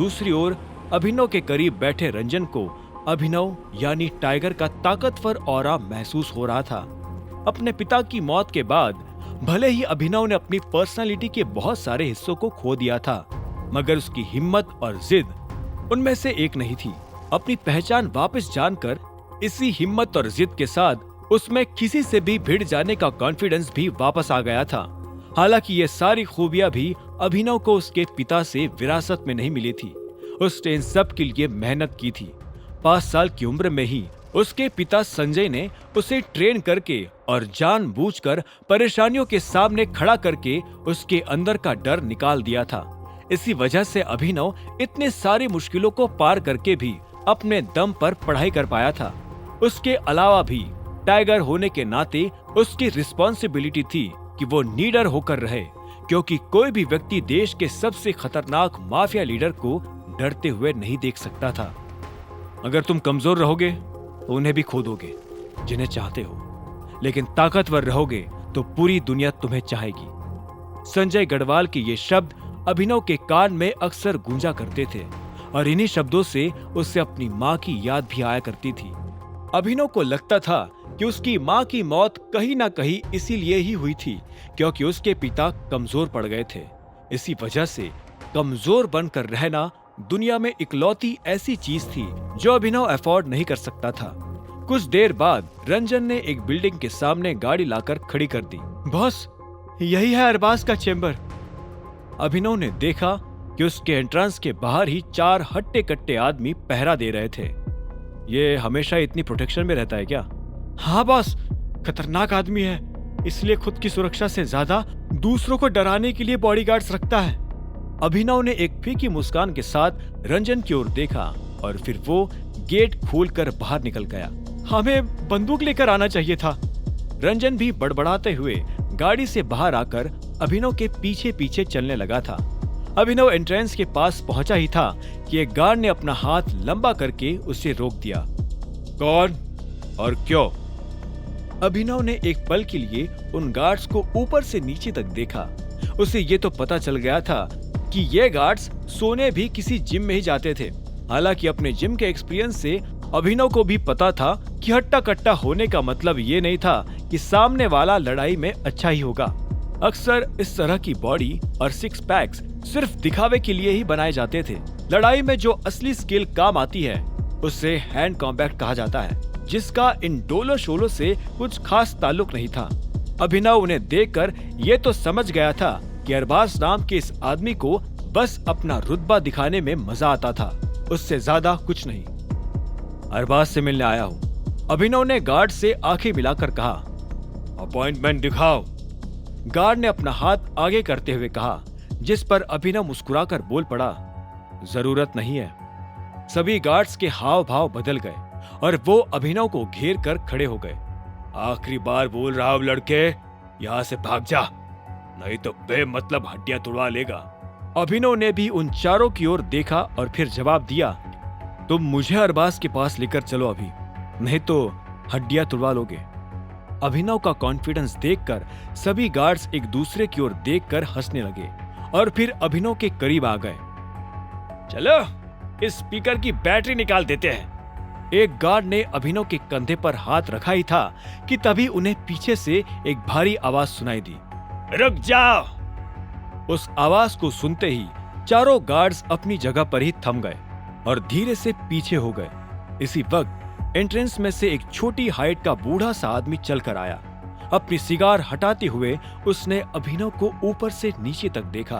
दूसरी ओर अभिनव के करीब बैठे रंजन को अभिनव यानी टाइगर का ताकतवर ऑरा महसूस हो रहा था। अपने पिता की मौत के बाद भले ही अभिनव ने अपनी पर्सनालिटी के बहुत सारे हिस्सों को खो दिया था, मगर उसकी हिम्मत और जिद उनमें से एक नहीं थी। अपनी पहचान वापस जानकर इसी हिम्मत और जिद के साथ उसमें किसी से भी भिड़ जाने का कॉन्फिडेंस भी वापस आ गया था। हालांकि ये सारी खूबियां भी अभिनव को उसके पिता से विरासत में नहीं मिली थी। उसने इन सब के लिए मेहनत की थी। 5 साल की उम्र में ही उसके पिता संजय ने उसे ट्रेन करके और जानबूझकर परेशानियों के सामने खड़ा करके उसके अंदर का डर निकाल दिया था। इसी वजह से अभिनव इतने सारी मुश्किलों को पार करके भी अपने दम पर पढ़ाई कर पाया था। उसके अलावा भी टाइगर होने के नाते उसकी रिस्पॉन्सिबिलिटी थी कि वो लीडर होकर रहे, क्योंकि कोई भी व्यक्ति देश के सबसे खतरनाक माफिया लीडर को डरते हुए नहीं देख सकता था। अगर तुम कमजोर रहोगे तो उन्हें भी खो दोगे जिन्हें चाहते हो, लेकिन ताकतवर रहोगे तो पूरी दुनिया तुम्हें चाहेगी। संजय गढ़वाल के ये शब्द अभिनव के कान में अक्सर गूंजा करते थे और इन्हीं शब्दों से उसे अपनी माँ की याद भी आया करती थी। अभिनव को लगता था कि उसकी माँ की मौत कहीं ना कहीं इसीलिए ही हुई थी क्योंकि उसके पिता कमजोर पड़ गए थे। इसी वजह से कमजोर बनकर रहना दुनिया में इकलौती ऐसी चीज थी जो अभिनव अफोर्ड नहीं कर सकता था। कुछ देर बाद रंजन ने एक बिल्डिंग के सामने गाड़ी लाकर खड़ी कर दी। बॉस, यही है अरबाज का चेंबर। अभिनव ने देखा कि उसके एंट्रेंस के बाहर ही 4 हट्टे कट्टे आदमी पहरा दे रहे थे। ये हमेशा इतनी प्रोटेक्शन में रहता है क्या? हाँ बॉस, खतरनाक आदमी है, इसलिए खुद की सुरक्षा से ज्यादा दूसरों को डराने के लिए बॉडीगार्ड्स रखता है। अभिनव ने एक फीकी मुस्कान के साथ रंजन की ओर देखा और फिर वो गेट खोलकर बाहर निकल गया। हमें बंदूक लेकर आना चाहिए था। रंजन भी बड़बड़ाते हुए गाड़ी से बाहर आकर अभिनव के पीछे पीछे चलने लगा था। अभिनव एंट्रेंस के पास पहुंचा ही था कि एक गार्ड ने अपना हाथ लंबा करके उसे रोक दिया। कौन और क्यों? अभिनव ने एक पल के लिए उन गार्ड्स को ऊपर से नीचे तक देखा। उसे ये तो पता चल गया था कि ये गार्ड्स सोने भी किसी जिम में ही जाते थे। हालांकि अपने जिम के एक्सपीरियंस से अभिनव को भी पता था कि हट्टा कट्टा होने का मतलब ये नहीं था कि सामने वाला लड़ाई में अच्छा ही होगा। अक्सर इस तरह की बॉडी और 6 पैक्स सिर्फ दिखावे के लिए ही बनाए जाते थे। लड़ाई में जो असली स्किल काम आती है उसे हैंड कॉम्बैट कहा जाता है, जिसका इन डोलो शोलो से कुछ खास ताल्लुक नहीं था। अभिनव उन्हें देखकर ये तो समझ गया था कि अरबाज नाम के इस आदमी को बस अपना रुतबा दिखाने में मजा आता था, उससे ज्यादा कुछ नहीं। अरबाज से मिलने आया हूँ, अभिनव ने गार्ड से आंखें मिलाकर कहा। अपॉइंटमेंट दिखाओ। गार्ड ने अपना हाथ आगे करते हुए कहा, जिस पर अभिनव मुस्कुराकर बोल पड़ा, जरूरत नहीं है। सभी गार्ड्स के हाव भाव बदल गए और वो अभिनव को घेर कर खड़े हो गए। आखिरी बार बोल रहा हूं लड़के, यहाँ से भाग जा, नहीं तो बेमतलब हड्डियां तुड़वा लेगा। अभिनव ने भी उन चारों की ओर देखा और फिर जवाब दिया, तुम मुझे अरबाज के पास लेकर चलो अभी, नहीं तो हड्डियां तुड़वा लोगे। अभिनव का कॉन्फिडेंस देखकर सभी गार्ड्स एक दूसरे की ओर देखकर हंसने लगे और फिर अभिनव के करीब आ गए। चलो इस स्पीकर की बैटरी निकाल देते हैं। एक गार्ड ने अभिनव के कंधे पर हाथ रखा ही था कि तभी उन्हें पीछे से एक भारी आवाज सुनाई दी, रुक जाओ। उस आवाज को सुनते ही चारों गार्ड्स अपनी जगह पर ही थम गए और धीरे से पीछे हो गए। इसी वक्त एंट्रेंस में से एक छोटी हाइट का बूढ़ा सा आदमी चलकर आया। अपनी सिगार हटाते हुए उसने अभिनव को ऊपर से नीचे तक देखा।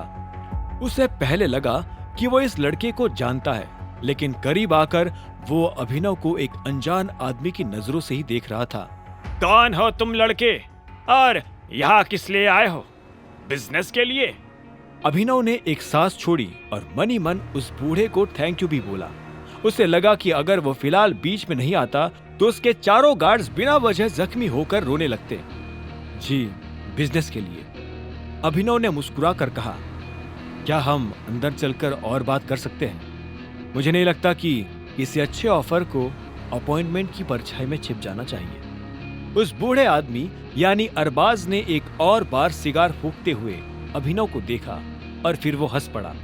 उसे पहले लगा कि वो इस लड़के को जानता है, लेकिन करीब आकर वो अभिनव को एक अनजान आदमी की नजरों से ही देख रहा था। कौन हो तुम लड़के, और यहाँ किस लिए आए हो? बिजनेस के लिए? अभिनव ने एक सांस छोड़ी और मनी मन उस बूढ़े को थैंक यू भी बोला। उसे लगा कि अगर वो फिलहाल बीच में नहीं आता तो उसके चारों गार्ड्स बिना वजह जख्मी होकर रोने लगते। जी, बिजनेस के लिए। अभिनव ने मुस्कुरा कर कहा, क्या हम अंदर चलकर और बात कर सकते हैं? मुझे नहीं लगता कि किसी अच्छे ऑफर को अपॉइंटमेंट की परछाई में छिप जाना चाहिए। उस बूढ़े आदमी यानी अरबाज ने एक और बार सिगार फूंकते हुए अभिनव को देखा और फिर वो हंस पड़ा।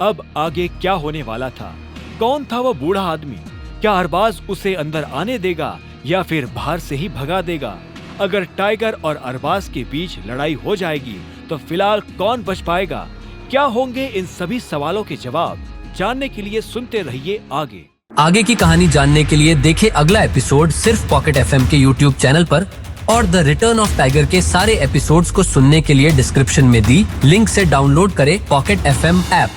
अब आगे क्या होने वाला था? कौन था वो बूढ़ा आदमी? क्या अरबाज उसे अंदर आने देगा या फिर बाहर से ही भगा देगा? अगर टाइगर और अरबाज के बीच लड़ाई हो जाएगी तो फिलहाल कौन बच पाएगा? क्या होंगे इन सभी सवालों के जवाब? जानने के लिए सुनते रहिए आगे की कहानी जानने के लिए देखें अगला एपिसोड सिर्फ पॉकेट FM के YouTube चैनल पर, और द रिटर्न ऑफ टाइगर के सारे एपिसोड्स को सुनने के लिए डिस्क्रिप्शन में दी लिंक से डाउनलोड करें पॉकेट FM ऐप।